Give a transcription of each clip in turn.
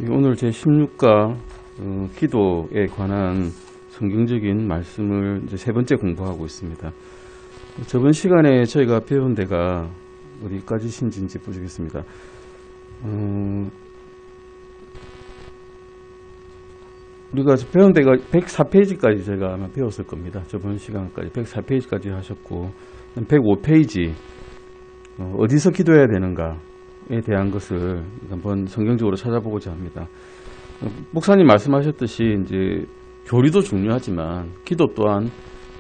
오늘 제16과 기도에 관한 성경적인 말씀을 이제 세 번째 공부하고 있습니다. 저번 시간에 저희가 배운 데가 어디까지신지 보시겠습니다. 우리가 배운 데가 104페이지까지 제가 아마 배웠을 겁니다. 저번 시간까지 104페이지까지 하셨고 105페이지 어디서 기도해야 되는가에 대한 것을 한번 성경적으로 찾아보고자 합니다. 목사님 말씀하셨듯이 이제 교리도 중요하지만 기도 또한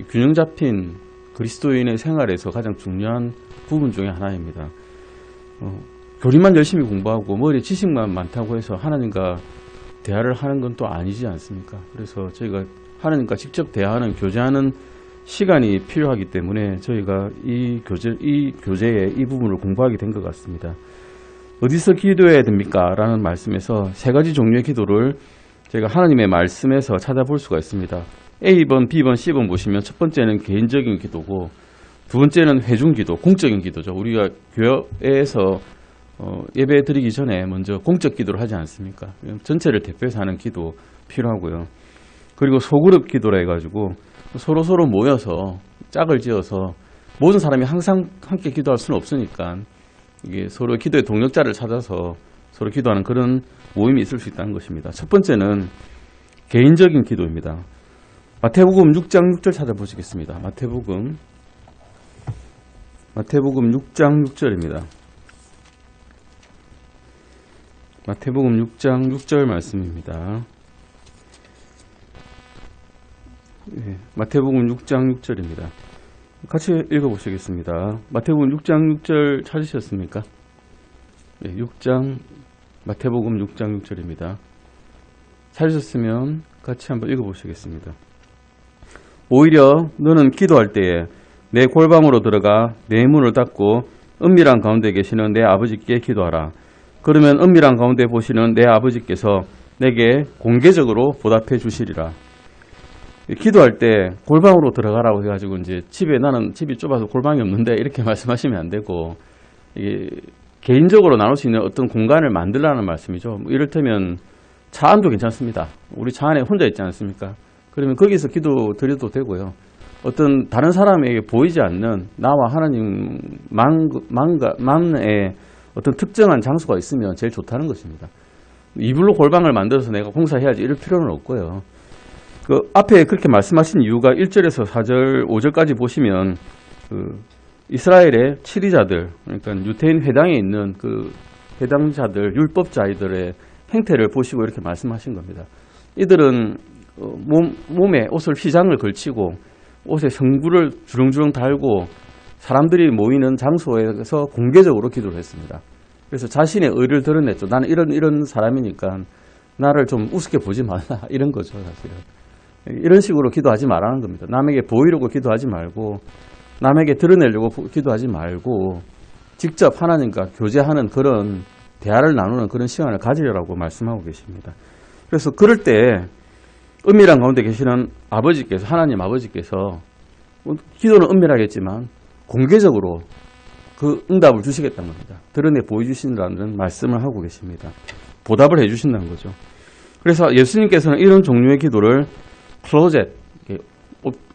균형 잡힌 그리스도인의 생활에서 가장 중요한 부분 중에 하나입니다. 교리만 열심히 공부하고 머리에 지식만 많다고 해서 하나님과 대화를 하는 건 또 아니지 않습니까? 그래서 저희가 하나님과 직접 대화하는, 교제하는 시간이 필요하기 때문에 저희가 이 교재의 이 부분을 공부하게 된 것 같습니다. 어디서 기도해야 됩니까? 라는 말씀에서 세 가지 종류의 기도를 제가 하나님의 말씀에서 찾아볼 수가 있습니다. A번, B번, C번 보시면 첫 번째는 개인적인 기도고, 두 번째는 회중기도, 공적인 기도죠. 우리가 교회에서 예배 드리기 전에 먼저 공적 기도를 하지 않습니까? 전체를 대표해서 하는 기도 필요하고요. 그리고 소그룹 기도라 해가지고 서로 모여서 짝을 지어서 모든 사람이 항상 함께 기도할 수는 없으니까 이게 서로 기도의 동력자를 찾아서 서로 기도하는 그런 모임이 있을 수 있다는 것입니다. 첫 번째는 개인적인 기도입니다. 마태복음 6장 6절 찾아보시겠습니다. 마태복음 6장 6절입니다. 마태복음 6장 6절 말씀입니다. 네, 마태복음 6장 6절입니다. 같이 읽어보시겠습니다. 마태복음 6장 6절 찾으셨습니까? 네, 마태복음 6장 6절입니다. 찾으셨으면 같이 한번 읽어보시겠습니다. 오히려 너는 기도할 때에 내 골방으로 들어가 내 문을 닫고 은밀한 가운데 계시는 내 아버지께 기도하라. 그러면 은밀한 가운데 보시는 내 아버지께서 내게 공개적으로 보답해 주시리라. 기도할 때 골방으로 들어가라고 해가지고 이제 나는 집이 좁아서 골방이 없는데 이렇게 말씀하시면 안 되고, 이게 개인적으로 나눌 수 있는 어떤 공간을 만들라는 말씀이죠. 이를테면 차 안도 괜찮습니다. 우리 차 안에 혼자 있지 않습니까? 그러면 거기서 기도 드려도 되고요. 어떤 다른 사람에게 보이지 않는 나와 하나님만의 어떤 특정한 장소가 있으면 제일 좋다는 것입니다. 이불로 골방을 만들어서 내가 공사해야지 이럴 필요는 없고요. 그 앞에 그렇게 말씀하신 이유가 1절에서 4절, 5절까지 보시면 그 이스라엘의 치리자들, 그러니까 유대인 회당에 있는 그 회당자들, 율법자들의 행태를 보시고 이렇게 말씀하신 겁니다. 이들은 몸에 옷을 휘장을 걸치고 옷에 성구를 주렁주렁 달고 사람들이 모이는 장소에서 공개적으로 기도를 했습니다. 그래서 자신의 의를 드러냈죠. 나는 이런 사람이니까 나를 좀 우습게 보지 말라, 이런 거죠, 사실은. 이런 식으로 기도하지 말라는 겁니다. 남에게 보이려고 기도하지 말고, 남에게 드러내려고 기도하지 말고, 직접 하나님과 교제하는 그런 대화를 나누는 그런 시간을 가지려고 말씀하고 계십니다. 그래서 그럴 때 은밀한 가운데 계시는 아버지께서, 하나님 아버지께서, 기도는 은밀하겠지만 공개적으로 그 응답을 주시겠다는 겁니다. 드러내 보여주신다는 말씀을 하고 계십니다. 보답을 해주신다는 거죠. 그래서 예수님께서는 이런 종류의 기도를 클로젯,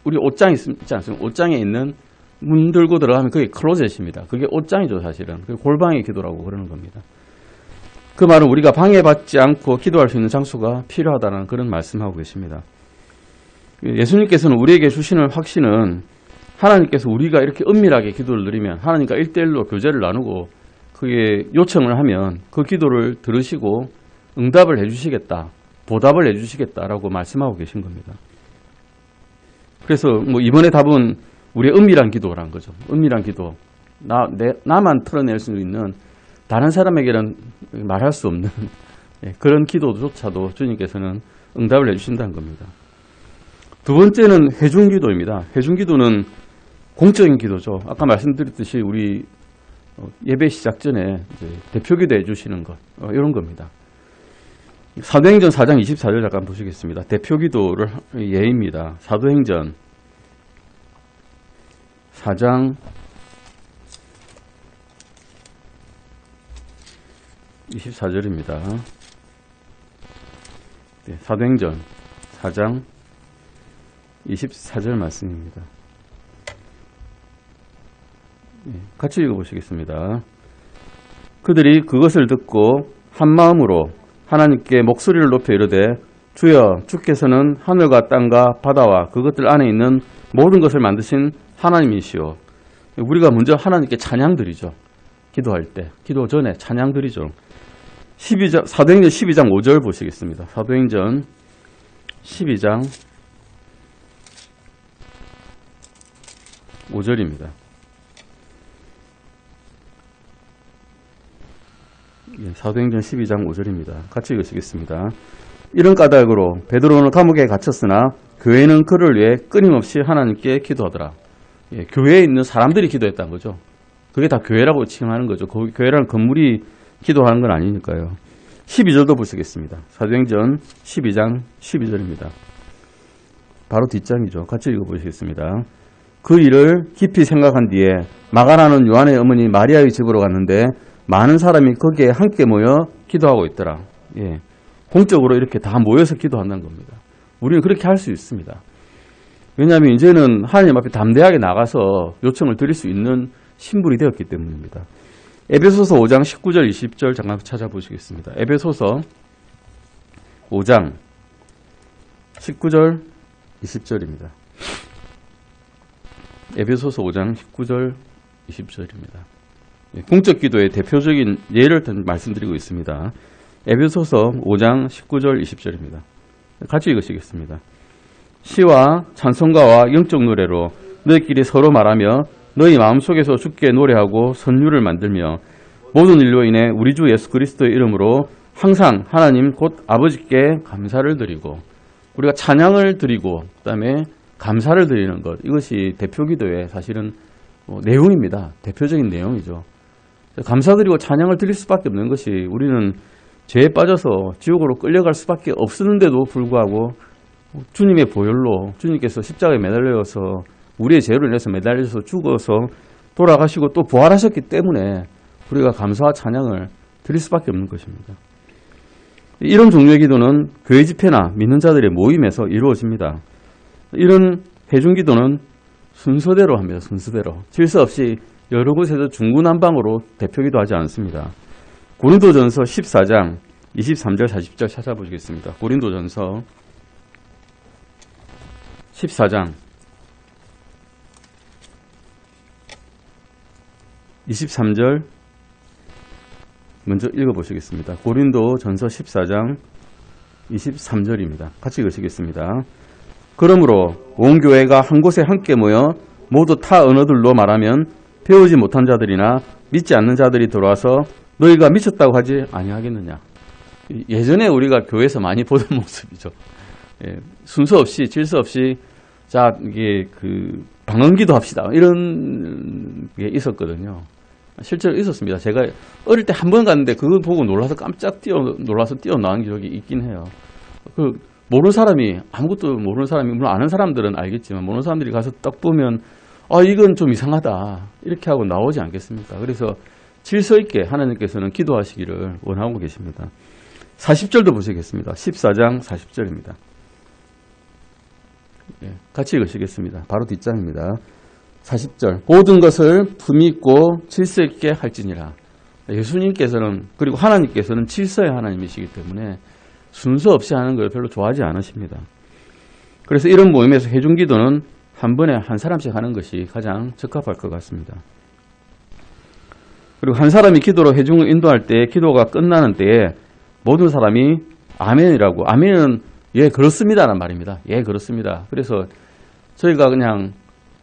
우리 옷장 있지 않습니까? 옷장에 있는 문 들고 들어가면 그게 클로젯입니다. 그게 옷장이죠, 사실은. 그게 골방의 기도라고 그러는 겁니다. 그 말은 우리가 방해받지 않고 기도할 수 있는 장소가 필요하다는 그런 말씀하고 계십니다. 예수님께서는 우리에게 주시는 확신은 하나님께서 우리가 이렇게 은밀하게 기도를 드리면, 하나님과 1대1로 교제를 나누고 그게 요청을 하면 그 기도를 들으시고 응답을 해주시겠다, 보답을 해주시겠다라고 말씀하고 계신 겁니다. 그래서 이번에 답은 우리의 은밀한 기도라는 거죠. 은밀한 기도. 나만 털어낼 수 있는, 다른 사람에게는 말할 수 없는 그런 기도조차도 주님께서는 응답을 해주신다는 겁니다. 두 번째는 회중기도입니다. 회중기도는 공적인 기도죠. 아까 말씀드렸듯이 우리 예배 시작 전에 이제 대표기도 해주시는 것, 이런 겁니다. 사도행전 4장 24절 잠깐 보시겠습니다. 대표기도를 예입니다. 사도행전 4장 24절입니다. 사도행전 4장 24절 말씀입니다. 같이 읽어보시겠습니다. 그들이 그것을 듣고 한마음으로 하나님께 목소리를 높여 이르되 주여 주께서는 하늘과 땅과 바다와 그것들 안에 있는 모든 것을 만드신 하나님이시오. 우리가 먼저 하나님께 찬양 드리죠. 기도할 때, 기도 전에 찬양 드리죠. 사도행전 12장 5절 보시겠습니다. 사도행전 12장 5절입니다. 사도행전 12장 5절입니다. 같이 읽으시겠습니다. 이런 까닭으로 베드로는 감옥에 갇혔으나 교회는 그를 위해 끊임없이 하나님께 기도하더라. 교회에 있는 사람들이 기도했다는 거죠. 그게 다 교회라고 칭하는 거죠. 교회라는 건물이 기도하는 건 아니니까요. 12절도 보시겠습니다. 사도행전 12장 12절입니다. 바로 뒷장이죠. 같이 읽어보시겠습니다. 그 일을 깊이 생각한 뒤에 마가라는 요한의 어머니 마리아의 집으로 갔는데 많은 사람이 거기에 함께 모여 기도하고 있더라. 공적으로 이렇게 다 모여서 기도한다는 겁니다. 우리는 그렇게 할 수 있습니다. 왜냐하면 이제는 하나님 앞에 담대하게 나가서 요청을 드릴 수 있는 신분이 되었기 때문입니다. 에베소서 5장 19절 20절 잠깐 찾아보시겠습니다. 에베소서 5장 19절 20절입니다. 에베소서 5장 19절 20절입니다. 공적 기도의 대표적인 예를 말씀드리고 있습니다. 에베소서 5장 19절 20절입니다. 같이 읽으시겠습니다. 시와 찬송가와 영적 노래로 너희끼리 서로 말하며 너희 마음속에서 주께 노래하고 선율을 만들며 모든 일로 인해 우리 주 예수 그리스도의 이름으로 항상 하나님 곧 아버지께 감사를 드리고, 우리가 찬양을 드리고 그다음에 감사를 드리는 것, 이것이 대표 기도의 사실은 내용입니다. 대표적인 내용이죠. 감사드리고 찬양을 드릴 수밖에 없는 것이, 우리는 죄에 빠져서 지옥으로 끌려갈 수밖에 없었는데도 불구하고 주님의 보혈로 주님께서 십자가에 매달려서 우리의 죄로 인해서 매달려서 죽어서 돌아가시고 또 부활하셨기 때문에 우리가 감사와 찬양을 드릴 수밖에 없는 것입니다. 이런 종류의 기도는 교회 집회나 믿는 자들의 모임에서 이루어집니다. 이런 회중 기도는 순서대로 합니다. 순서대로. 질서 없이 여러 곳에서 중구난방으로 대표 기도하지 않습니다. 고린도전서 14장 23절 40절 찾아보시겠습니다. 고린도전서 14장 23절 먼저 읽어보시겠습니다. 고린도전서 14장 23절입니다. 같이 읽으시겠습니다. 그러므로 온 교회가 한 곳에 함께 모여 모두 타 언어들로 말하면 배우지 못한 자들이나 믿지 않는 자들이 들어와서 너희가 미쳤다고 하지 아니하겠느냐. 예전에 우리가 교회에서 많이 보던 모습이죠. 순서 없이 질서 없이 자 이게 방언기도 합시다 이런 게 있었거든요. 실제로 있었습니다. 제가 어릴 때 한 번 갔는데 그거 보고 놀라서 깜짝 놀라서 뛰어나온 기억이 있긴 해요. 모르는 사람이, 아무것도 모르는 사람이, 물론 아는 사람들은 알겠지만 모르는 사람들이 가서 딱 보면 이건 좀 이상하다 이렇게 하고 나오지 않겠습니까? 그래서 질서 있게 하나님께서는 기도하시기를 원하고 계십니다. 40절도 보시겠습니다. 14장 40절입니다. 같이 읽으시겠습니다. 바로 뒷장입니다. 40절. 모든 것을 품위 있고 질서 있게 할지니라. 예수님께서는, 그리고 하나님께서는 질서의 하나님이시기 때문에 순서 없이 하는 걸 별로 좋아하지 않으십니다. 그래서 이런 모임에서 회중 기도는 한 번에 한 사람씩 하는 것이 가장 적합할 것 같습니다. 그리고 한 사람이 기도로 회중을 인도할 때, 기도가 끝나는 때에 모든 사람이 아멘이라고, 아멘은 예 그렇습니다라는 말입니다. 예 그렇습니다. 그래서 저희가 그냥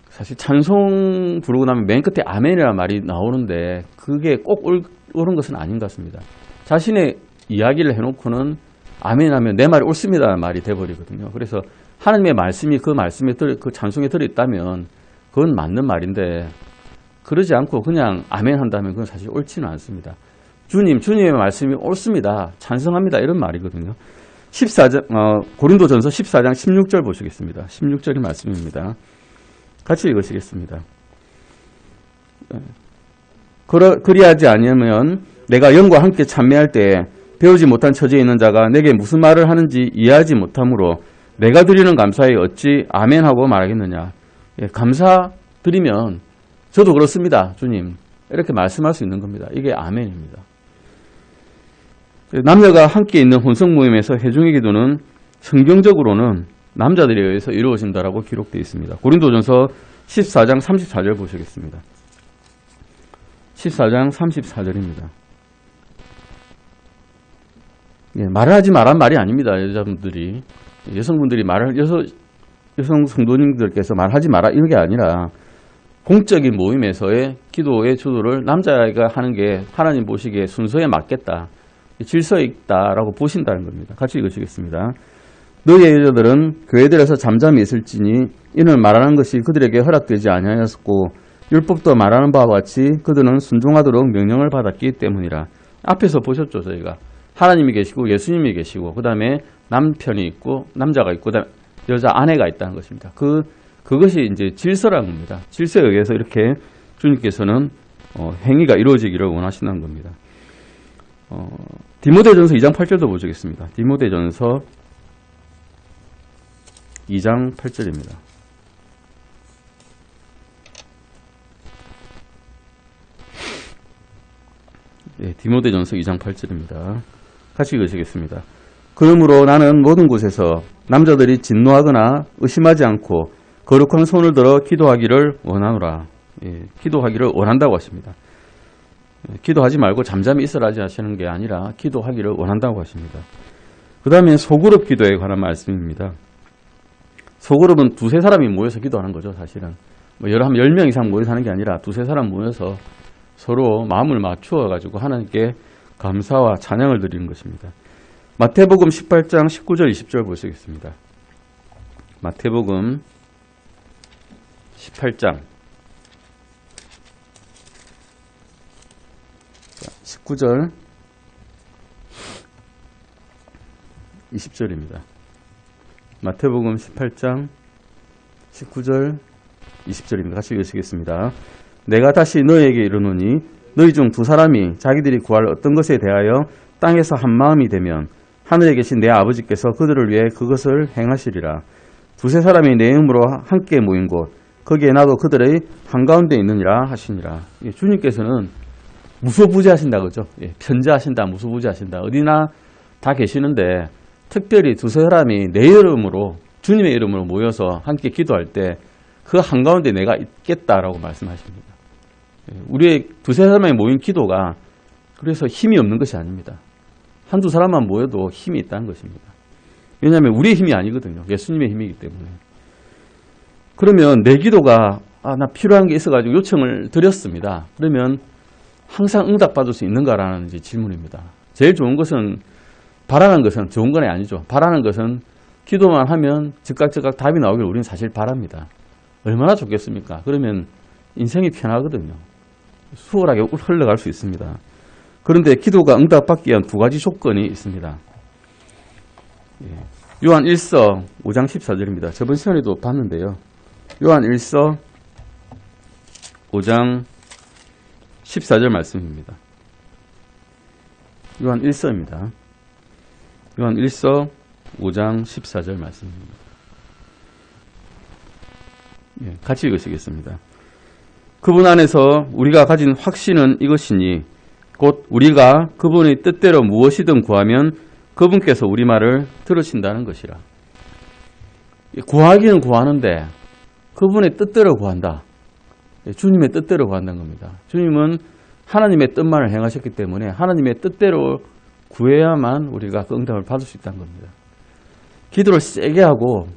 사실 찬송 부르고 나면 맨 끝에 아멘이라는 말이 나오는데 그게 꼭 옳은 것은 아닌 것 같습니다. 자신의 이야기를 해놓고는 아멘 하면 내 말이 옳습니다라는 말이 돼버리거든요. 그래서 하나님의 말씀이 그 찬송에 들어있다면 그건 맞는 말인데, 그러지 않고 그냥 아멘 한다면 그건 사실 옳지는 않습니다. 주님의 말씀이 옳습니다. 찬성합니다. 이런 말이거든요. 14장, 고린도전서 14장 16절 보시겠습니다. 16절의 말씀입니다. 같이 읽으시겠습니다. 그리하지 아니하면 내가 영과 함께 참매할 때에 배우지 못한 처지에 있는 자가 내게 무슨 말을 하는지 이해하지 못하므로 내가 드리는 감사에 어찌 아멘하고 말하겠느냐. 예, 감사 드리면 저도 그렇습니다, 주님. 이렇게 말씀할 수 있는 겁니다. 이게 아멘입니다. 남녀가 함께 있는 혼성 모임에서 회중의 기도는 성경적으로는 남자들에 의해서 이루어진다라고 기록되어 있습니다. 고린도전서 14장 34절 보시겠습니다. 14장 34절입니다. 예, 말을 하지 말란 말이 아닙니다. 여자분들이. 여성분들이 여성 성도님들께서 말하지 마라 이런 게 아니라 공적인 모임에서의 기도의 주도를 남자가 하는 게 하나님 보시기에 순서에 맞겠다. 질서에 있다라고 보신다는 겁니다. 같이 읽으시겠습니다. 너희의 여자들은 교회들에서 잠잠히 있을지니 이는 말하는 것이 그들에게 허락되지 아니하였고 율법도 말하는 바와 같이 그들은 순종하도록 명령을 받았기 때문이라. 앞에서 보셨죠, 저희가. 하나님이 계시고 예수님이 계시고 그 다음에 남편이 있고 남자가 있고 그다음에 여자 아내가 있다는 것입니다. 그것이 이제 질서라는 겁니다. 질서에 의해서 이렇게 주님께서는 행위가 이루어지기를 원하시는 겁니다. 디모데전서 2장 8절도 보시겠습니다. 디모데전서 2장 8절입니다. 네, 디모데전서 2장 8절입니다. 같이 읽으시겠습니다. 그러므로 나는 모든 곳에서 남자들이 진노하거나 의심하지 않고 거룩한 손을 들어 기도하기를 원하노라. 예, 기도하기를 원한다고 하십니다. 기도하지 말고 잠잠히 있으라 하시는 게 아니라 기도하기를 원한다고 하십니다. 그 다음에 소그룹 기도에 관한 말씀입니다. 소그룹은 두세 사람이 모여서 기도하는 거죠, 사실은. 뭐 10명 이상 모여서 하는 게 아니라 두세 사람 모여서 서로 마음을 맞추어 가지고 하나님께 감사와 찬양을 드리는 것입니다. 마태복음 18장 19절 20절 보시겠습니다. 마태복음 18장 19절 20절입니다. 마태복음 18장 19절 20절입니다. 같이 읽으시겠습니다. 내가 다시 너희에게 이르노니 너희 중 두 사람이 자기들이 구할 어떤 것에 대하여 땅에서 한 마음이 되면 하늘에 계신 내 아버지께서 그들을 위해 그것을 행하시리라. 두세 사람이 내 이름으로 함께 모인 곳 거기에 나도 그들의 한가운데 있느니라 하시니라. 주님께서는 무소부재하신다 그죠? 편재하신다, 무소부재하신다. 어디나 다 계시는데 특별히 두세 사람이 내 이름으로 주님의 이름으로 모여서 함께 기도할 때 그 한가운데 내가 있겠다라고 말씀하십니다. 우리의 두세 사람이 모인 기도가 그래서 힘이 없는 것이 아닙니다. 한두 사람만 모여도 힘이 있다는 것입니다. 왜냐하면 우리의 힘이 아니거든요. 예수님의 힘이기 때문에. 그러면 내 기도가 나 필요한 게 있어가지고 요청을 드렸습니다. 그러면 항상 응답받을 수 있는가라는 이제 질문입니다. 제일 좋은 것은 바라는 것은 좋은 건 아니죠. 바라는 것은 기도만 하면 즉각 답이 나오길 우리는 사실 바랍니다. 얼마나 좋겠습니까? 그러면 인생이 편하거든요. 수월하게 흘러갈 수 있습니다. 그런데 기도가 응답받기 위한 두 가지 조건이 있습니다. 요한 1서 5장 14절입니다. 저번 시간에도 봤는데요. 요한 1서 5장 14절 말씀입니다. 요한 1서입니다. 요한 1서 5장 14절 말씀입니다. 같이 읽으시겠습니다. 그분 안에서 우리가 가진 확신은 이것이니 곧 우리가 그분의 뜻대로 무엇이든 구하면 그분께서 우리 말을 들으신다는 것이라. 구하기는 구하는데 그분의 뜻대로 구한다. 주님의 뜻대로 구한다는 겁니다. 주님은 하나님의 뜻만을 행하셨기 때문에 하나님의 뜻대로 구해야만 우리가 그 응답을 받을 수 있다는 겁니다. 기도를 세게 하고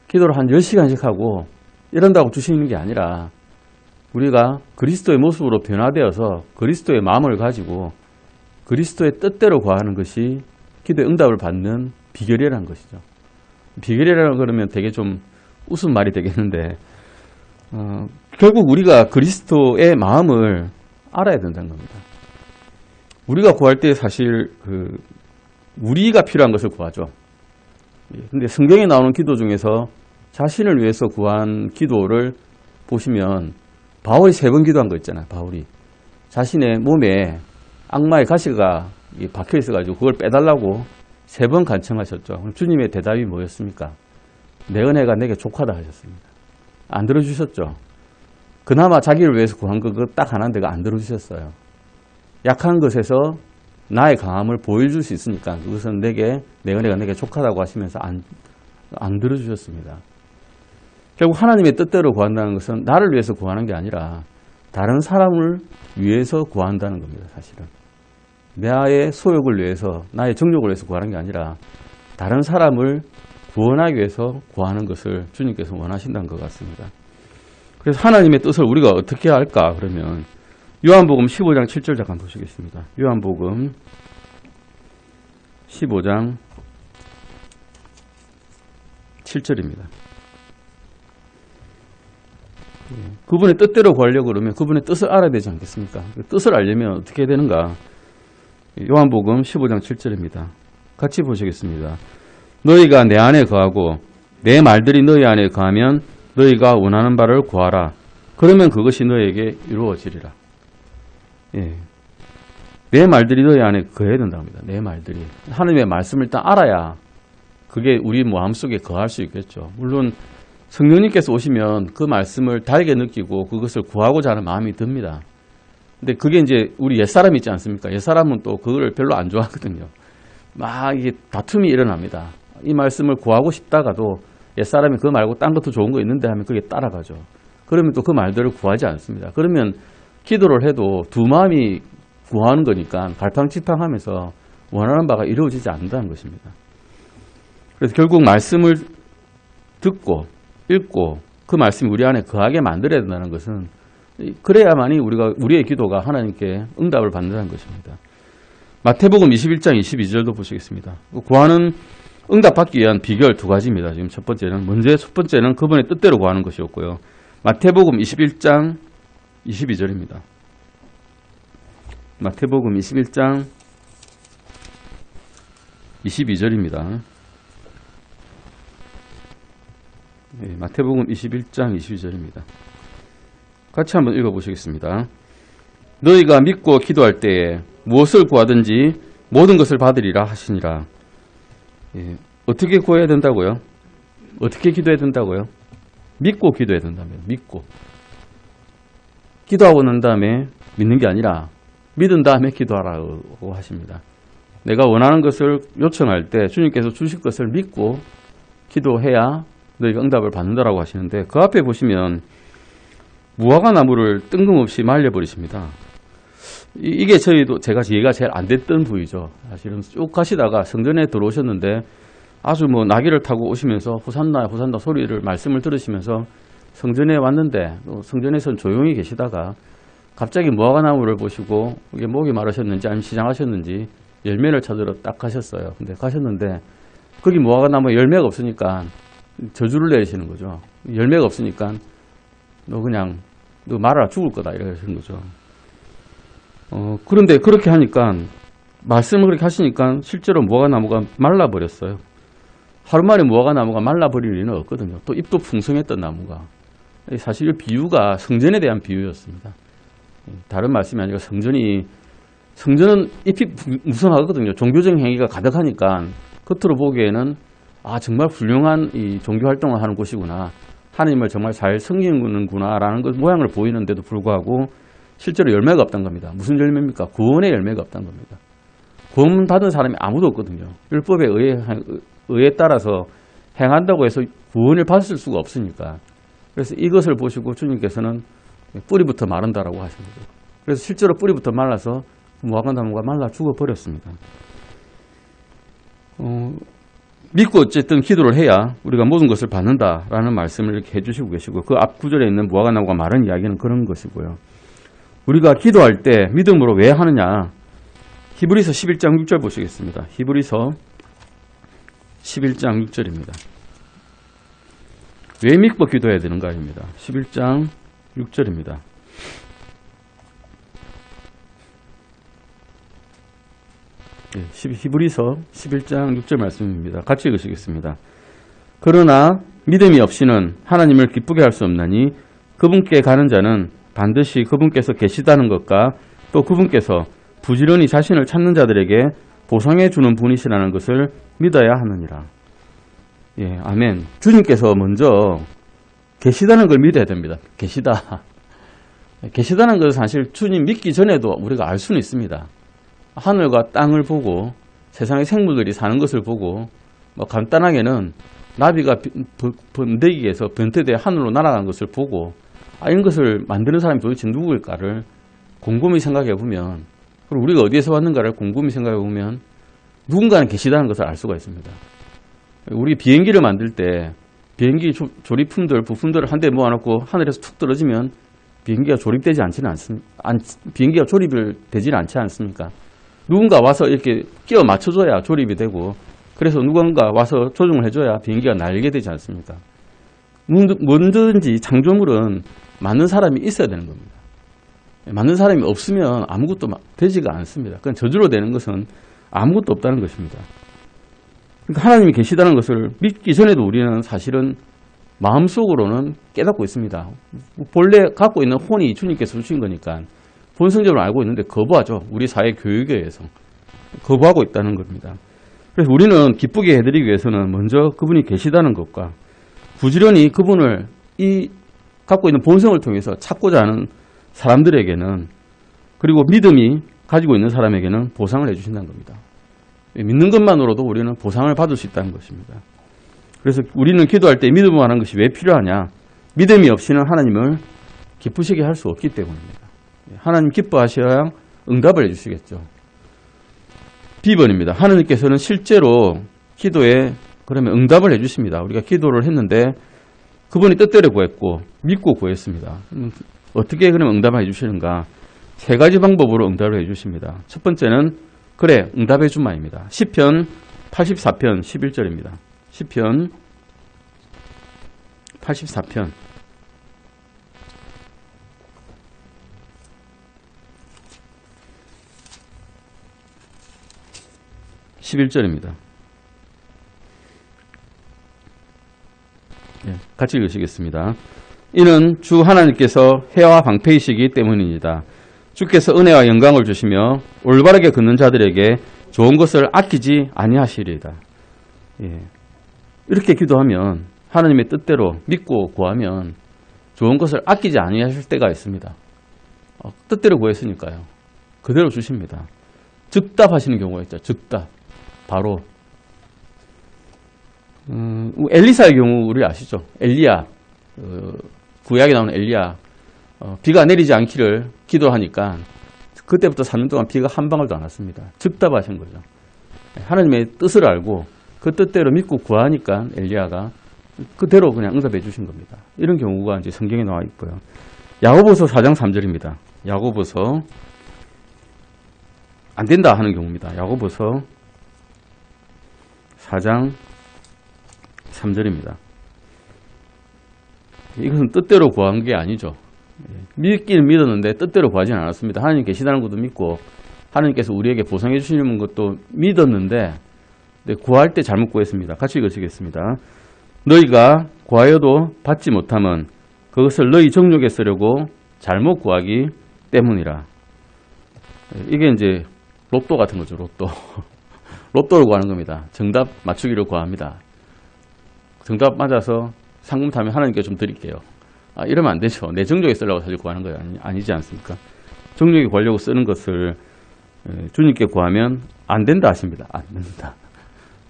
기도를 한 10시간씩 하고 이런다고 주시는 게 아니라 우리가 그리스도의 모습으로 변화되어서 그리스도의 마음을 가지고 그리스도의 뜻대로 구하는 것이 기도의 응답을 받는 비결이라는 것이죠. 비결이라고 그러면 되게 좀 웃음 말이 되겠는데 결국 우리가 그리스도의 마음을 알아야 된다는 겁니다. 우리가 구할 때 사실 우리가 필요한 것을 구하죠. 근데 성경에 나오는 기도 중에서 자신을 위해서 구한 기도를 보시면 바울이 3번 기도한 거 있잖아요. 바울이 자신의 몸에 악마의 가시가 박혀 있어가지고 그걸 빼달라고 3번 간청하셨죠. 그럼 주님의 대답이 뭐였습니까? 내 은혜가 내게 족하다 하셨습니다. 안 들어주셨죠. 그나마 자기를 위해서 구한 거 딱 하나인데가 안 들어주셨어요. 약한 것에서 나의 강함을 보여줄 수 있으니까 그것은 내 은혜가 내게 족하다고 하시면서 안 들어주셨습니다. 결국 하나님의 뜻대로 구한다는 것은 나를 위해서 구하는 게 아니라 다른 사람을 위해서 구한다는 겁니다. 사실은 나의 소욕을 위해서, 나의 정욕을 위해서 구하는 게 아니라 다른 사람을 구원하기 위해서 구하는 것을 주님께서 원하신다는 것 같습니다. 그래서 하나님의 뜻을 우리가 어떻게 할까? 그러면 요한복음 15장 7절 잠깐 보시겠습니다. 요한복음 15장 7절입니다. 그분의 뜻대로 구하려고 그러면 그분의 뜻을 알아야 되지 않겠습니까? 뜻을 알려면 어떻게 해야 되는가? 요한복음 15장 7절입니다. 같이 보시겠습니다. 너희가 내 안에 거하고 내 말들이 너희 안에 거하면 너희가 원하는 바를 구하라. 그러면 그것이 너희에게 이루어지리라. 예. 내 말들이 너희 안에 거해야 된다고 합니다. 내 말들이. 하나님의 말씀을 일단 알아야 그게 우리 마음속에 거할 수 있겠죠. 물론 성령님께서 오시면 그 말씀을 달게 느끼고 그것을 구하고자 하는 마음이 듭니다. 근데 그게 이제 우리 옛사람 있지 않습니까? 옛사람은 또 그걸 별로 안 좋아하거든요. 막 이게 다툼이 일어납니다. 이 말씀을 구하고 싶다가도 옛사람이 그거 말고 딴 것도 좋은 거 있는데 하면 그게 따라가죠. 그러면 또 그 말들을 구하지 않습니다. 그러면 기도를 해도 두 마음이 구하는 거니까 갈팡질팡하면서 원하는 바가 이루어지지 않는다는 것입니다. 그래서 결국 말씀을 듣고 읽고 그 말씀이 우리 안에 거하게 만들어야 된다는 것은 그래야만이 우리의 기도가 하나님께 응답을 받는다는 것입니다. 마태복음 21장 22절도 보시겠습니다. 구하는 응답받기 위한 비결 2가지입니다. 지금 첫 번째는 그분의 뜻대로 구하는 것이었고요. 마태복음 21장 22절입니다. 마태복음 21장 22절입니다. 네, 마태복음 21장 22절입니다. 같이 한번 읽어보시겠습니다. 너희가 믿고 기도할 때에 무엇을 구하든지 모든 것을 받으리라 하시니라. 예, 어떻게 구해야 된다고요? 어떻게 기도해야 된다고요? 믿고 기도해야 된다며. 믿고. 기도하고 난 다음에 믿는 게 아니라 믿은 다음에 기도하라고 하십니다. 내가 원하는 것을 요청할 때 주님께서 주실 것을 믿고 기도해야 너희가 응답을 받는다라고 하시는데 그 앞에 보시면 무화과 나무를 뜬금없이 말려버리십니다. 이게 제가 이해가 제일 안 됐던 부위죠. 사실은 쭉 가시다가 성전에 들어오셨는데 아주 나귀를 타고 오시면서 호산나 호산나 소리를 말씀을 들으시면서 성전에 왔는데 성전에선 조용히 계시다가 갑자기 무화과 나무를 보시고 이게 목이 마르셨는지 아니면 시장하셨는지 열매를 찾으러 딱 가셨어요. 근데 가셨는데 거기 무화과 나무에 열매가 없으니까 저주를 내리시는 거죠. 열매가 없으니까 너 말아라 죽을 거다 이러시는 거죠. 그런데 그렇게 하니까 말씀을 그렇게 하시니까 실제로 무화과 나무가 말라버렸어요. 하루 만에 무화과 나무가 말라버릴 리는 없거든요. 또 잎도 풍성했던 나무가. 사실 비유가 성전에 대한 비유였습니다. 다른 말씀이 아니라 성전은 잎이 무성하거든요. 종교적 행위가 가득하니까 겉으로 보기에는 정말 훌륭한 이 종교 활동을 하는 곳이구나. 하나님을 정말 잘 섬기는구나라는 것 모양을 보이는데도 불구하고 실제로 열매가 없다는 겁니다. 무슨 열매입니까? 구원의 열매가 없다는 겁니다. 구원 받은 사람이 아무도 없거든요. 율법에 의에 따라서 행한다고 해서 구원을 받을 수가 없으니까. 그래서 이것을 보시고 주님께서는 뿌리부터 마른다라고 하신 거죠. 그래서 실제로 뿌리부터 말라서 무화과 나무가 말라 죽어버렸습니다. 믿고 어쨌든 기도를 해야 우리가 모든 것을 받는다라는 말씀을 이렇게 해주시고 계시고 그 앞 구절에 있는 무화과 나무가 마른 이야기는 그런 것이고요. 우리가 기도할 때 믿음으로 왜 하느냐? 히브리서 11장 6절 보시겠습니다. 히브리서 11장 6절입니다. 왜 믿고 기도해야 되는가입니다. 11장 6절입니다. 히브리서 11장 6절 말씀입니다. 같이 읽으시겠습니다. 그러나 믿음이 없이는 하나님을 기쁘게 할 수 없나니 그분께 가는 자는 반드시 그분께서 계시다는 것과 또 그분께서 부지런히 자신을 찾는 자들에게 보상해 주는 분이시라는 것을 믿어야 하느니라. 예, 아멘. 주님께서 먼저 계시다는 걸 믿어야 됩니다. 계시다. 계시다는 것은 사실 주님 믿기 전에도 우리가 알 수는 있습니다. 하늘과 땅을 보고 세상의 생물들이 사는 것을 보고 뭐 간단하게는 나비가 번데기에서 변태되어 하늘로 날아간 것을 보고 이런 것을 만드는 사람이 도대체 누구일까를 곰곰이 생각해 보면, 그리고 우리가 어디에서 왔는가를 곰곰이 생각해 보면 누군가는 계시다는 것을 알 수가 있습니다. 우리 비행기를 만들 때 비행기 조립품들, 부품들을 한 대 모아놓고 하늘에서 툭 떨어지면 비행기가 조립되지 않지는 않습니까? 비행기가 조립을 되지는 않지 않습니까? 누군가 와서 이렇게 끼워 맞춰줘야 조립이 되고, 그래서 누군가 와서 조종을 해줘야 비행기가 날게 되지 않습니까? 뭐든지 창조물은 맞는 사람이 있어야 되는 겁니다. 맞는 사람이 없으면 아무것도 되지가 않습니다. 그건 저주로 되는 것은 아무것도 없다는 것입니다. 그러니까 하나님이 계시다는 것을 믿기 전에도 우리는 사실은 마음속으로는 깨닫고 있습니다. 본래 갖고 있는 혼이 주님께서 주신 거니까 본성적으로 알고 있는데 거부하죠. 우리 사회 교육에 의해서 거부하고 있다는 겁니다. 그래서 우리는 기쁘게 해드리기 위해서는 먼저 그분이 계시다는 것과 부지런히 그분을 이 갖고 있는 본성을 통해서 찾고자 하는 사람들에게는, 그리고 믿음이 가지고 있는 사람에게는 보상을 해주신다는 겁니다. 믿는 것만으로도 우리는 보상을 받을 수 있다는 것입니다. 그래서 우리는 기도할 때 믿음을 하는 것이 왜 필요하냐? 믿음이 없이는 하나님을 기쁘시게 할 수 없기 때문입니다. 하나님 기뻐하셔야 응답을 해주시겠죠. B번입니다. 하나님께서는 실제로 기도에 그러면 응답을 해주십니다. 우리가 기도를 했는데 그분이 뜻대로 구했고 믿고 구했습니다. 어떻게 그러면 응답을 해주시는가? 세 가지 방법으로 응답을 해주십니다. 첫 번째는 그래 응답해 주마입니다. 시편 84편 11절입니다. 시편 84편 11절입니다. 같이 읽으시겠습니다. 이는 주 하나님께서 해와 방패이시기 때문입니다. 주께서 은혜와 영광을 주시며 올바르게 걷는 자들에게 좋은 것을 아끼지 아니하시리이다. 이렇게 기도하면 하나님의 뜻대로 믿고 구하면 좋은 것을 아끼지 아니하실 때가 있습니다. 뜻대로 구했으니까요. 그대로 주십니다. 즉답하시는 경우가 있죠. 즉답. 바로 엘리사의 경우 우리 아시죠? 엘리야, 구약에 나오는 엘리야, 비가 내리지 않기를 기도하니까 그때부터 3년 동안 비가 한 방울도 안 왔습니다. 즉답하신 거죠. 하나님의 뜻을 알고 그 뜻대로 믿고 구하니까 엘리야가 그대로 그냥 응답해 주신 겁니다. 이런 경우가 이제 성경에 나와 있고요. 야고보서 4장 3절입니다. 야고보서 안 된다 하는 경우입니다. 야고보서 4장 3절입니다. 이것은 뜻대로 구한 게 아니죠. 믿기는 믿었는데 뜻대로 구하지는 않았습니다. 하나님 계시다는 것도 믿고 하나님께서 우리에게 보상해 주시는 것도 믿었는데 구할 때 잘못 구했습니다. 같이 읽으시겠습니다. 너희가 구하여도 받지 못하면 그것을 너희 정욕에 쓰려고 잘못 구하기 때문이라. 이게 이제 로또 같은 거죠. 로또. 로또를 구하는 겁니다. 정답 맞추기를 구합니다. 정답 맞아서 상금 타면 하나님께 좀 드릴게요. 이러면 안 되죠. 내 정욕에 쓰려고 사실 구하는 거예요. 아니지 않습니까? 정욕에 구하려고 쓰는 것을 주님께 구하면 안 된다 하십니다. 안 된다.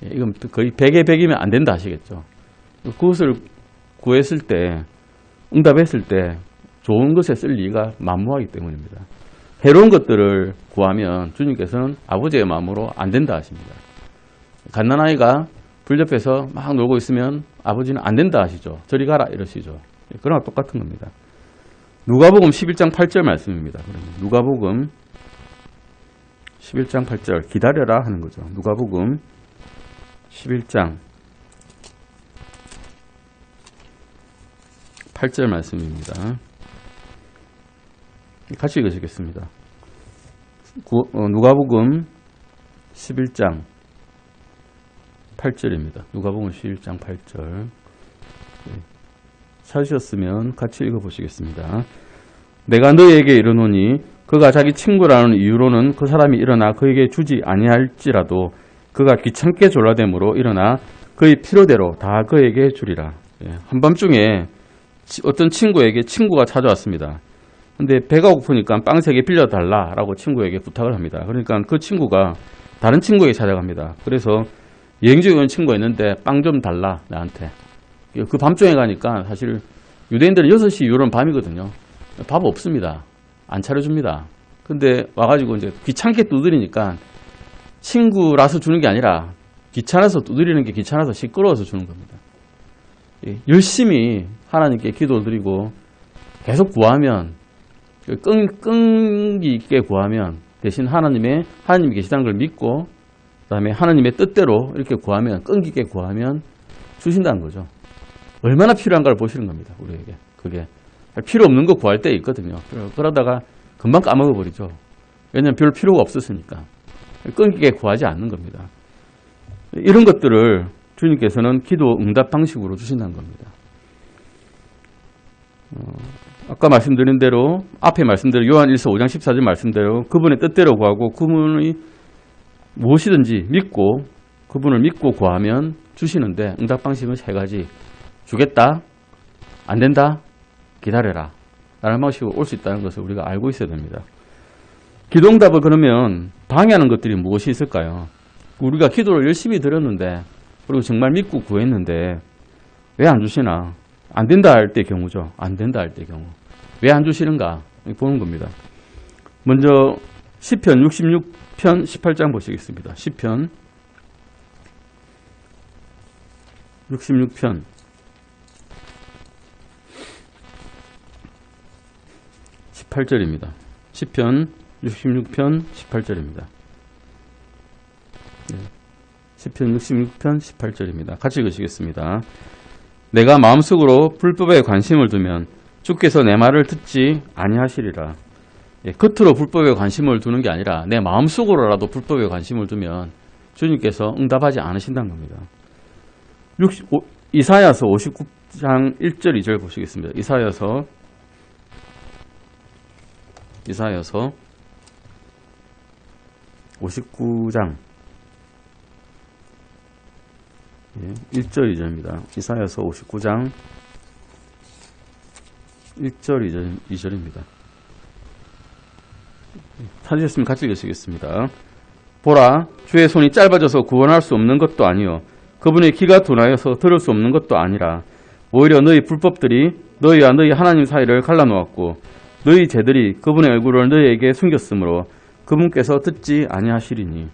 이건 거의 100에 100이면 안 된다 하시겠죠. 그것을 구했을 때, 응답했을 때 좋은 것에 쓸 리가 만무하기 때문입니다. 해로운 것들을 구하면 주님께서는 아버지의 마음으로 안 된다 하십니다. 갓난아이가 불 옆에서 막 놀고 있으면 아버지는 안 된다 하시죠. 저리 가라 이러시죠. 그거랑 똑같은 겁니다. 누가복음 11장 8절 말씀입니다. 그러면 누가복음 11장 8절 기다려라 하는 거죠. 누가복음 11장 8절 말씀입니다. 같이 읽으시겠습니다. 누가복음 11장 8절입니다. 누가복음 11장 8절. 찾으셨으면 같이 읽어보시겠습니다. 내가 너희에게 이르노니 그가 자기 친구라는 이유로는 그 사람이 일어나 그에게 주지 아니할지라도 그가 귀찮게 졸라됨으로 일어나 그의 필요대로 다 그에게 주리라. 한밤중에 어떤 친구에게 친구가 찾아왔습니다. 근데 배가 고프니까 빵 3개 빌려달라라고 친구에게 부탁을 합니다. 그러니까 그 친구가 다른 친구에게 찾아갑니다. 그래서 여행 중에 온 친구가 있는데 빵 좀 달라 나한테. 그 밤중에 가니까 사실 유대인들은 6시 이후로는 밤이거든요. 밥 없습니다. 안 차려줍니다. 근데 와가지고 이제 귀찮게 두드리니까 친구라서 주는 게 아니라 귀찮아서 두드리는 게 귀찮아서 시끄러워서 주는 겁니다. 열심히 하나님께 기도드리고 계속 구하면 끈기 있게 구하면 대신 하나님이 계시다는 걸 믿고 그다음에 하나님의 뜻대로 이렇게 구하면 끈기 있게 구하면 주신다는 거죠. 얼마나 필요한가를 보시는 겁니다. 우리에게. 그게 필요 없는 거 구할 때 있거든요. 그러다가 금방 까먹어버리죠. 왜냐하면 별 필요가 없었으니까. 끈기 있게 구하지 않는 겁니다. 이런 것들을 주님께서는 기도 응답 방식으로 주신다는 겁니다. 아까 말씀드린 대로 앞에 말씀대로 요한 1서 5장 14절 말씀대로 그분의 뜻대로 구하고 그분이 무엇이든지 믿고 그분을 믿고 구하면 주시는데 응답 방식은 3가지. 주겠다, 안 된다, 기다려라 라는 방식으로 올 수 있다는 것을 우리가 알고 있어야 됩니다. 기도 응답을 그러면 방해하는 것들이 무엇이 있을까요? 우리가 기도를 열심히 드렸는데 그리고 정말 믿고 구했는데 왜 안 주시나? 안 된다 할 때 경우죠. 안 된다 할 때 경우. 왜 안 주시는가? 보는 겁니다. 먼저 시편 66편 18장 보시겠습니다. 시편 66편 18절입니다. 시편 66편 18절입니다. 시편 66편 18절입니다. 같이 읽으시겠습니다. 내가 마음속으로 불법에 관심을 두면 주께서 내 말을 듣지 아니하시리라. 겉으로 불법에 관심을 두는 게 아니라 내 마음속으로라도 불법에 관심을 두면 주님께서 응답하지 않으신다는 겁니다. 이사야서 59장 1절 2절 보시겠습니다. 이사야서 59장 1절 2절입니다. 이사야서 59장 1절 2절입니다. 찾으셨으면 같이 읽으시겠습니다. 보라, 주의 손이 짧아져서 구원할 수 없는 것도 아니요 그분의 귀가 둔하여서 들을 수 없는 것도 아니라 오히려 너희 불법들이 너희와 너희 하나님 사이를 갈라놓았고 너희 죄들이 그분의 얼굴을 너희에게 숨겼으므로 그분께서 듣지 아니하시리니.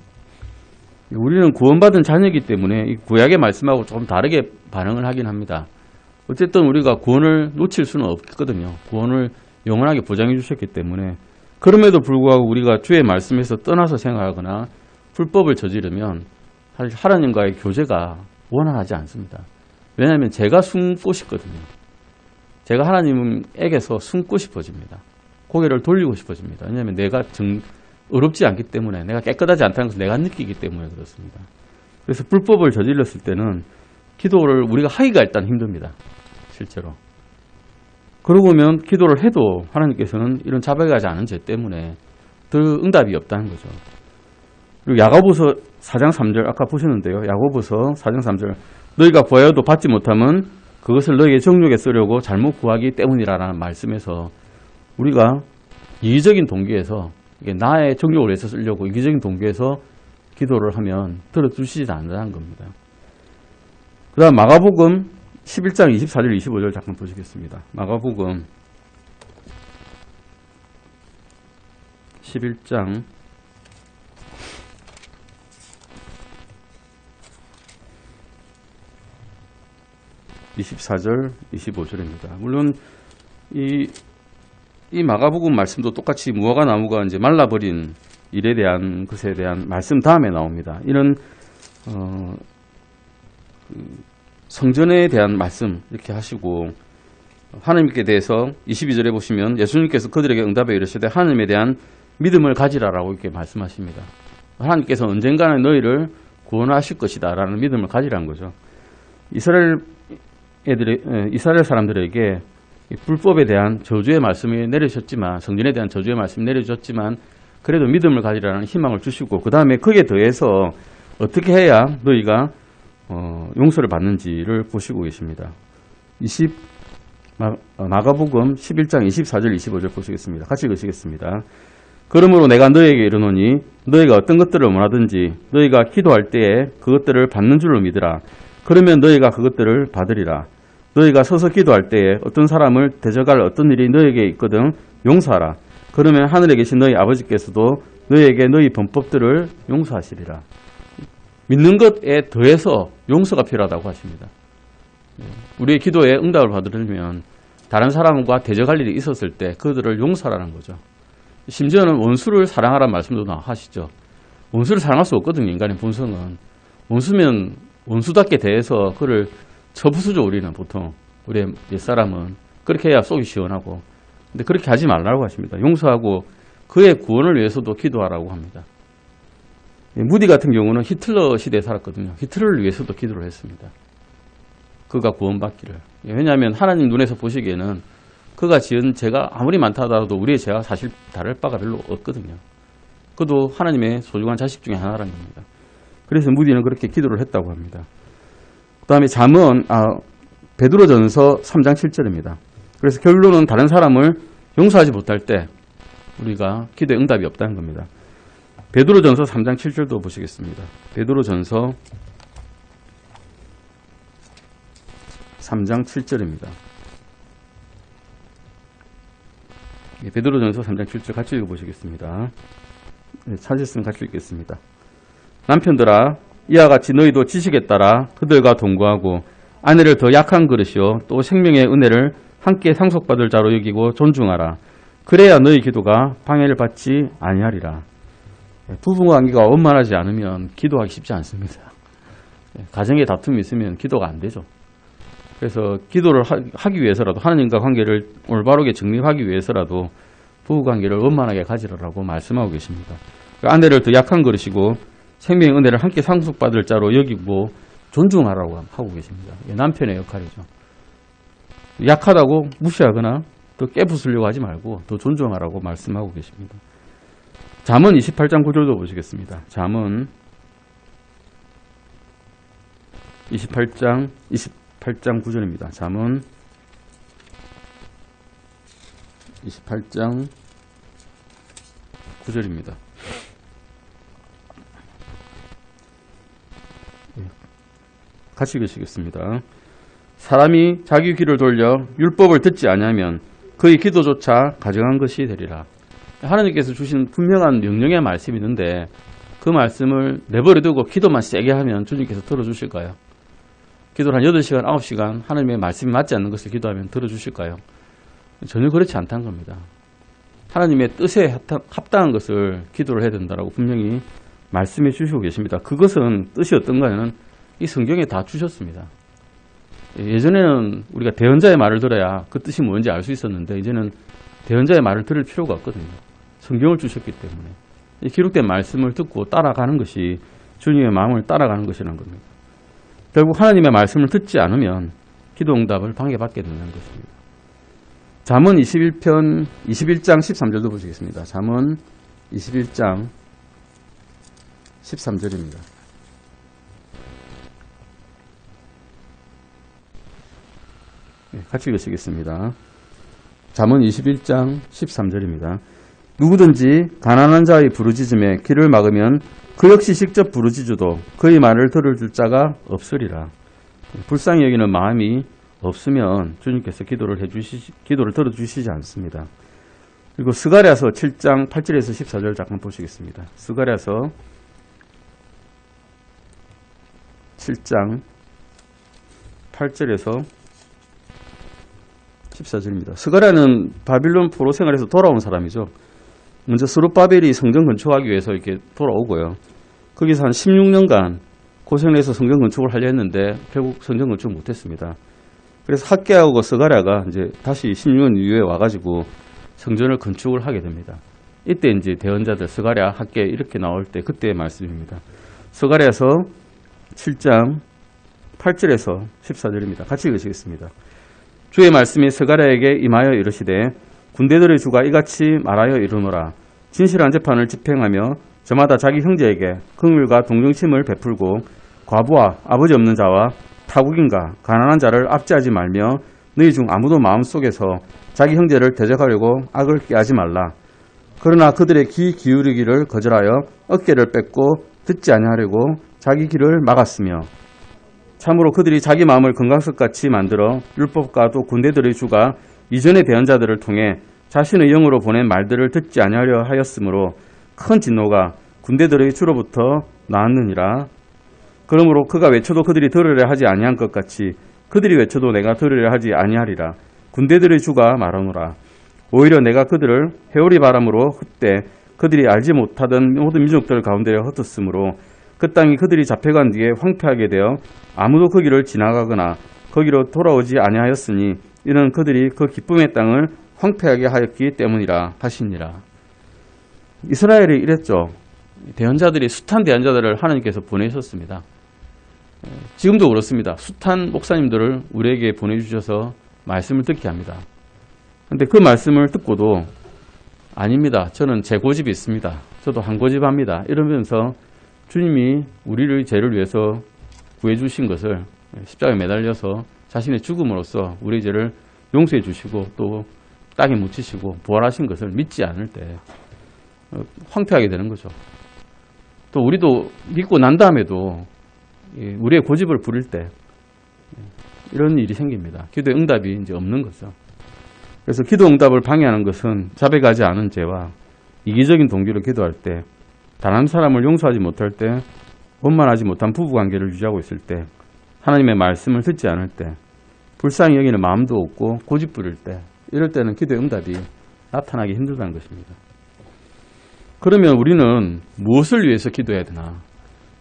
우리는 구원받은 자녀이기 때문에 이 구약의 말씀하고 조금 다르게 반응을 하긴 합니다. 어쨌든 우리가 구원을 놓칠 수는 없거든요. 구원을 영원하게 보장해 주셨기 때문에. 그럼에도 불구하고 우리가 주의 말씀에서 떠나서 생각하거나 불법을 저지르면 사실 하나님과의 교제가 원활하지 않습니다. 왜냐하면 제가 숨고 싶거든요. 제가 하나님에게서 숨고 싶어집니다. 고개를 돌리고 싶어집니다. 왜냐하면 내가 어렵지 않기 때문에, 내가 깨끗하지 않다는 것을 내가 느끼기 때문에 그렇습니다. 그래서 불법을 저질렀을 때는 기도를 우리가 하기가 일단 힘듭니다. 실제로. 그러고 보면 기도를 해도 하나님께서는 이런 자백하지 않은 죄 때문에 더 응답이 없다는 거죠. 그리고 야고보서 4장 3절 아까 보셨는데요. 야고보서 4장 3절 너희가 구하여도 받지 못하면 그것을 너희의 정욕에 쓰려고 잘못 구하기 때문이라는 말씀에서 우리가 이기적인 동기에서 나의 정욕을 위해서 쓰려고 이기적인 동기에서 기도를 하면 들어주시지 않는다는 겁니다. 그 다음 마가복음 11장 24절 25절 잠깐 보시겠습니다. 마가복음 11장 24절 25절입니다. 물론 이 마가복음 말씀도 똑같이 무화과 나무가 이제 말라버린 일에 대한 것에 대한 말씀 다음에 나옵니다. 이런 성전에 대한 말씀 이렇게 하시고 하나님께 대해서 22절에 보시면 예수님께서 그들에게 응답해 이르시되 하나님에 대한 믿음을 가지라라고 이렇게 말씀하십니다. 하나님께서 언젠가는 너희를 구원하실 것이다 라는 믿음을 가지라는 거죠. 이스라엘 사람들에게 이 불법에 대한 저주의 말씀이 내려주셨지만, 성전에 대한 저주의 말씀이 내려주셨지만 그래도 믿음을 가지라는 희망을 주시고, 그 다음에 거기에 더해서 어떻게 해야 너희가 용서를 받는지를 보시고 계십니다. 마가복음 11장 24절 25절 보시겠습니다. 같이 읽으시겠습니다. 그러므로 내가 너희에게 이르노니 너희가 어떤 것들을 원하든지 너희가 기도할 때에 그것들을 받는 줄로 믿으라. 그러면 너희가 그것들을 받으리라. 너희가 서서 기도할 때에 어떤 사람을 대적할 어떤 일이 너희에게 있거든 용서하라. 그러면 하늘에 계신 너희 아버지께서도 너희에게 너희 범법들을 용서하시리라. 믿는 것에 더해서 용서가 필요하다고 하십니다. 우리의 기도에 응답을 받으려면 다른 사람과 대적할 일이 있었을 때 그들을 용서하라는 거죠. 심지어는 원수를 사랑하라는 말씀도 하시죠. 원수를 사랑할 수 없거든요. 인간의 본성은. 원수면 원수답게 대해서 그를 쳐부수죠. 우리는 보통. 우리의 옛사람은. 그렇게 해야 속이 시원하고. 근데 그렇게 하지 말라고 하십니다. 용서하고 그의 구원을 위해서도 기도하라고 합니다. 무디 같은 경우는 히틀러 시대에 살았거든요. 히틀러를 위해서도 기도를 했습니다. 그가 구원받기를. 왜냐하면 하나님 눈에서 보시기에는 그가 지은 죄가 아무리 많다 하더라도 우리의 죄와 사실 다를 바가 별로 없거든요. 그도 하나님의 소중한 자식 중에 하나라는 겁니다. 그래서 무디는 그렇게 기도를 했다고 합니다. 그 다음에 잠언, 베드로전서 3장 7절입니다. 그래서 결론은 다른 사람을 용서하지 못할 때 우리가 기도에 응답이 없다는 겁니다. 베드로전서 3장 7절도 보시겠습니다. 베드로전서 3장 7절입니다. 베드로전서 3장 7절 같이 읽어보시겠습니다. 찾으시면 같이 읽겠습니다. 남편들아, 이와 같이 너희도 지식에 따라 그들과 동거하고 아내를 더 약한 그릇이요 또 생명의 은혜를 함께 상속받을 자로 여기고 존중하라. 그래야 너희 기도가 방해를 받지 아니하리라. 부부관계가 원만하지 않으면 기도하기 쉽지 않습니다. 가정에 다툼이 있으면 기도가 안 되죠. 그래서 기도를 하기 위해서라도 하나님과 관계를 올바르게 정립하기 위해서라도 부부관계를 원만하게 가지라고 말씀하고 계십니다. 아내를 더 약한 그릇이고 생명의 은혜를 함께 상속받을 자로 여기고 존중하라고 하고 계십니다. 남편의 역할이죠. 약하다고 무시하거나 또 깨부수려고 하지 말고 더 존중하라고 말씀하고 계십니다. 잠언 28장 9절도 보시겠습니다. 잠언 28장 9절입니다. 잠언 28장 9절입니다. 같이 읽으시겠습니다. 사람이 자기 귀를 돌려 율법을 듣지 아니하면 그의 기도조차 가증한 것이 되리라. 하나님께서 주신 분명한 명령의 말씀이 있는데 그 말씀을 내버려두고 기도만 세게 하면 주님께서 들어주실까요? 기도를 한 8시간, 9시간 하나님의 말씀이 맞지 않는 것을 기도하면 들어주실까요? 전혀 그렇지 않다는 겁니다. 하나님의 뜻에 합당한 것을 기도를 해야 된다고 분명히 말씀해 주시고 계십니다. 그것은 뜻이 어떤가는 이 성경에 다 주셨습니다. 예전에는 우리가 대언자의 말을 들어야 그 뜻이 뭔지 알 수 있었는데 이제는 대언자의 말을 들을 필요가 없거든요. 성경을 주셨기 때문에 이 기록된 말씀을 듣고 따라가는 것이 주님의 마음을 따라가는 것이라는 겁니다. 결국 하나님의 말씀을 듣지 않으면 기도 응답을 방해받게 되는 것입니다. 잠언 21장 13절도 보시겠습니다. 잠언 21장 13절입니다. 같이 읽으시겠습니다. 잠언 21장 13절입니다. 누구든지 가난한 자의 부르짖음에 귀를 막으면 그 역시 직접 부르짖어도 그의 말을 들을 자가 없으리라. 불쌍히 여기는 마음이 없으면 주님께서 기도를 들어주시지 않습니다. 그리고 스가랴서 7장 8절에서 14절 잠깐 보시겠습니다. 스가랴서 7장 8절에서 14절입니다. 스가랴는 바빌론 포로 생활에서 돌아온 사람이죠. 먼저 스룹바벨이 성전 건축하기 위해서 이렇게 돌아오고요. 거기서 한 16년간 고생을 해서 성전 건축을 하려 했는데 결국 성전 건축을 못했습니다. 그래서 학개하고 스가랴가 이제 다시 16년 이후에 와가지고 성전을 건축을 하게 됩니다. 이때 이제 대언자들 스가랴, 학개 이렇게 나올 때 그때의 말씀입니다. 스가랴서 7장 8절에서 14절입니다. 같이 읽으시겠습니다. 주의 말씀이 스가랴에게 임하여 이르시되 군대들의 주가 이같이 말하여 이르노라. 진실한 재판을 집행하며 저마다 자기 형제에게 긍휼과 동정심을 베풀고 과부와 아버지 없는 자와 타국인과 가난한 자를 압제하지 말며 너희 중 아무도 마음속에서 자기 형제를 대적하려고 악을 꾀하지 말라. 그러나 그들의 귀 기울이기를 거절하여 어깨를 뺏고 듣지 아니하려고 자기 귀를 막았으며 참으로 그들이 자기 마음을 금강석같이 만들어 율법과 또 군대들의 주가 이전의 대언자들을 통해 자신의 영으로 보낸 말들을 듣지 아니하려 하였으므로 큰 진노가 군대들의 주로부터 나왔느니라. 그러므로 그가 외쳐도 그들이 들으려 하지 아니한 것 같이 그들이 외쳐도 내가 들으려 하지 아니하리라. 군대들의 주가 말하노라. 오히려 내가 그들을 회오리 바람으로 흩되 그들이 알지 못하던 모든 민족들 가운데로 흩었으므로 그 땅이 그들이 잡혀간 뒤에 황폐하게 되어 아무도 거기를 지나가거나 거기로 돌아오지 아니하였으니 이는 그들이 그 기쁨의 땅을 황폐하게 하였기 때문이라 하시니라. 이스라엘이 이랬죠. 대언자들이 숱한 대언자들을 하나님께서 보내셨습니다. 지금도 그렇습니다. 숱한 목사님들을 우리에게 보내주셔서 말씀을 듣게 합니다. 그런데 그 말씀을 듣고도 아닙니다. 저는 제 고집이 있습니다. 저도 한 고집합니다. 이러면서 주님이 우리를 죄를 위해서 구해주신 것을 십자가에 매달려서 자신의 죽음으로써 우리의 죄를 용서해 주시고 또 땅에 묻히시고 부활하신 것을 믿지 않을 때 황폐하게 되는 거죠. 또 우리도 믿고 난 다음에도 우리의 고집을 부릴 때 이런 일이 생깁니다. 기도의 응답이 이제 없는 거죠. 그래서 기도 응답을 방해하는 것은 자백하지 않은 죄와 이기적인 동기로 기도할 때, 단 한 사람을 용서하지 못할 때, 원만하지 못한 부부관계를 유지하고 있을 때, 하나님의 말씀을 듣지 않을 때, 불쌍히 여기는 마음도 없고 고집 부릴 때, 이럴 때는 기도의 응답이 나타나기 힘들다는 것입니다. 그러면 우리는 무엇을 위해서 기도해야 되나?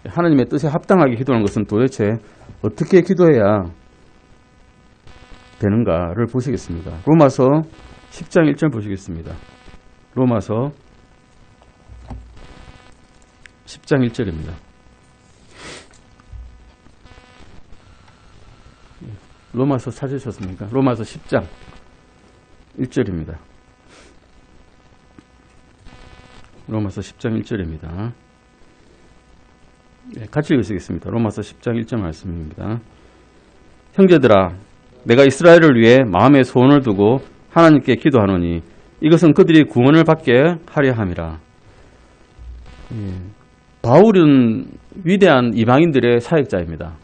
하나님의 뜻에 합당하게 기도하는 것은 도대체 어떻게 기도해야 되는가를 보시겠습니다. 로마서 10장 1절 보시겠습니다. 로마서 10장 1절입니다. 로마서 찾으셨습니까? 로마서 10장 1절입니다. 로마서 10장 1절입니다. 네, 같이 읽으시겠습니다. 로마서 10장 1절 말씀입니다. 형제들아, 내가 이스라엘을 위해 마음의 소원을 두고 하나님께 기도하노니 이것은 그들이 구원을 받게 하려 함이라. 바울은 위대한 이방인들의 사역자입니다.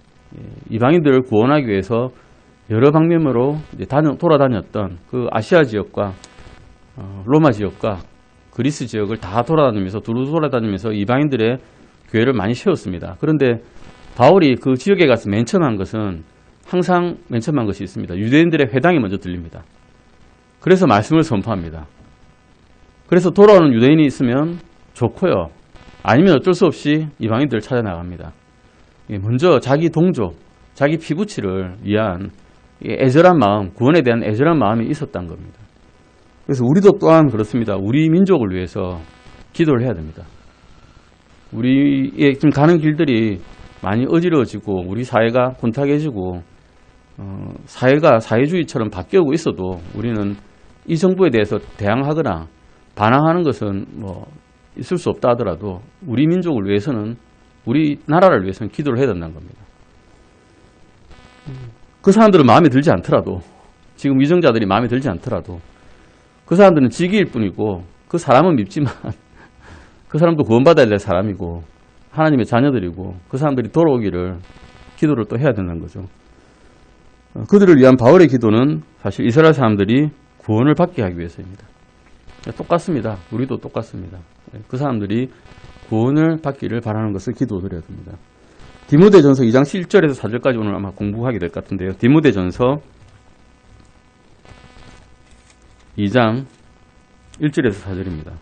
이방인들을 구원하기 위해서 여러 방면으로 이제 돌아다녔던 그 아시아 지역과 로마 지역과 그리스 지역을 다 돌아다니면서 두루 돌아다니면서 이방인들의 교회를 많이 세웠습니다. 그런데 바울이 그 지역에 가서 맨 처음 한 것은 항상 맨 처음 한 것이 있습니다. 유대인들의 회당이 먼저 들립니다. 그래서 말씀을 선포합니다. 그래서 돌아오는 유대인이 있으면 좋고요. 아니면 어쩔 수 없이 이방인들을 찾아 나갑니다. 먼저 자기 동족, 자기 피부치를 위한 애절한 마음, 구원에 대한 애절한 마음이 있었던 겁니다. 그래서 우리도 또한 그렇습니다. 우리 민족을 위해서 기도를 해야 됩니다. 우리의 지금 가는 길들이 많이 어지러워지고 우리 사회가 혼탁해지고 사회가 사회주의처럼 바뀌고 있어도 우리는 이 정부에 대해서 대항하거나 반항하는 것은 뭐 있을 수 없다 하더라도 우리 민족을 위해서는, 우리 나라를 위해서는 기도를 해야 된다는 겁니다. 그 사람들은 마음에 들지 않더라도, 지금 위정자들이 마음에 들지 않더라도 그 사람들은 직위일 뿐이고 그 사람은 밉지만 그 사람도 구원받아야 될 사람이고 하나님의 자녀들이고 그 사람들이 돌아오기를 기도를 또 해야 된다는 거죠. 그들을 위한 바울의 기도는 사실 이스라엘 사람들이 구원을 받게 하기 위해서입니다. 똑같습니다. 우리도 똑같습니다. 그 사람들이 구원을 받기를 바라는 것을 기도드려야 됩니다. 디모데전서 2장 7절에서 4절까지 오늘 아마 공부하게 될 것 같은데요. 디모데전서 2장 1절에서 4절입니다.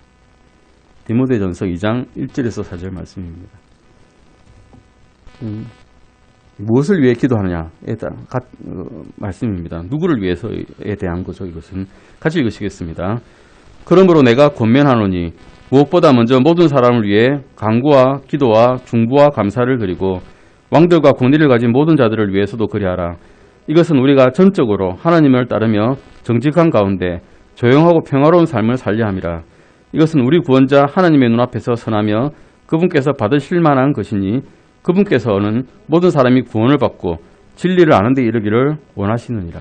디모데전서 2장 1절에서 4절 말씀입니다. 무엇을 위해 기도하느냐에 대한 말씀입니다. 누구를 위해서에 대한 거죠. 이것은 같이 읽으시겠습니다. 그러므로 내가 권면하노니 무엇보다 먼저 모든 사람을 위해 간구와 기도와 중보와 감사를 드리고 왕들과 권위를 가진 모든 자들을 위해서도 그리하라. 이것은 우리가 전적으로 하나님을 따르며 정직한 가운데 조용하고 평화로운 삶을 살려 함이라. 이것은 우리 구원자 하나님의 눈앞에서 선하며 그분께서 받으실 만한 것이니 그분께서는 모든 사람이 구원을 받고 진리를 아는 데 이르기를 원하시느니라.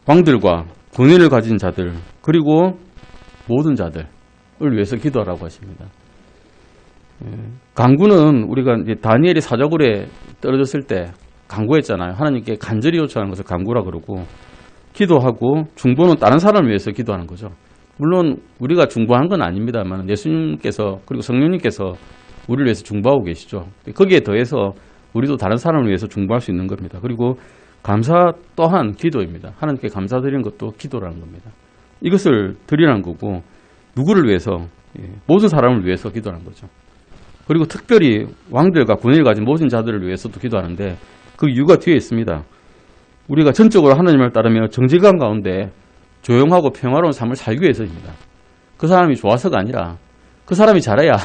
왕들과 권위를 가진 자들 그리고 모든 자들을 위해서 기도하라고 하십니다. 간구는 우리가 이제 다니엘이 사자굴에 떨어졌을 때 간구했잖아요. 하나님께 간절히 요청하는 것을 간구라 그러고, 기도하고 중보는 다른 사람을 위해서 기도하는 거죠. 물론 우리가 중보한 건 아닙니다만 예수님께서 그리고 성령님께서 우리를 위해서 중보하고 계시죠. 거기에 더해서 우리도 다른 사람을 위해서 중보할 수 있는 겁니다. 그리고 감사 또한 기도입니다. 하나님께 감사드리는 것도 기도라는 겁니다. 이것을 드리라는 거고, 누구를 위해서? 모든 사람을 위해서 기도하는 거죠. 그리고 특별히 왕들과 권위를 가진 모든 자들을 위해서도 기도하는데 그 이유가 뒤에 있습니다. 우리가 전적으로 하나님을 따르며 정직한 가운데 조용하고 평화로운 삶을 살기 위해서입니다. 그 사람이 좋아서가 아니라 그 사람이 잘해야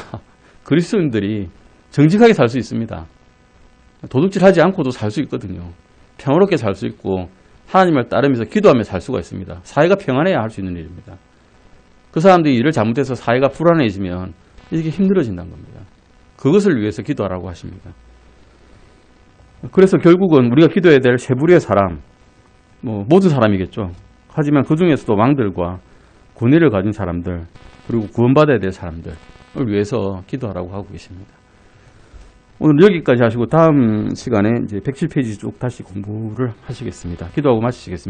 그리스도인들이 정직하게 살 수 있습니다. 도둑질하지 않고도 살 수 있거든요. 평화롭게 살 수 있고 하나님을 따르면서 기도하며 살 수가 있습니다. 사회가 평안해야 할 수 있는 일입니다. 그 사람들이 일을 잘못해서 사회가 불안해지면 이게 힘들어진다는 겁니다. 그것을 위해서 기도하라고 하십니다. 그래서 결국은 우리가 기도해야 될 세 부류의 사람, 모든 사람이겠죠. 하지만 그 중에서도 왕들과 권위를 가진 사람들, 그리고 구원받아야 될 사람들을 위해서 기도하라고 하고 계십니다. 오늘 여기까지 하시고 다음 시간에 이제 107페이지 쭉 다시 공부를 하시겠습니다. 기도하고 마치시겠습니다.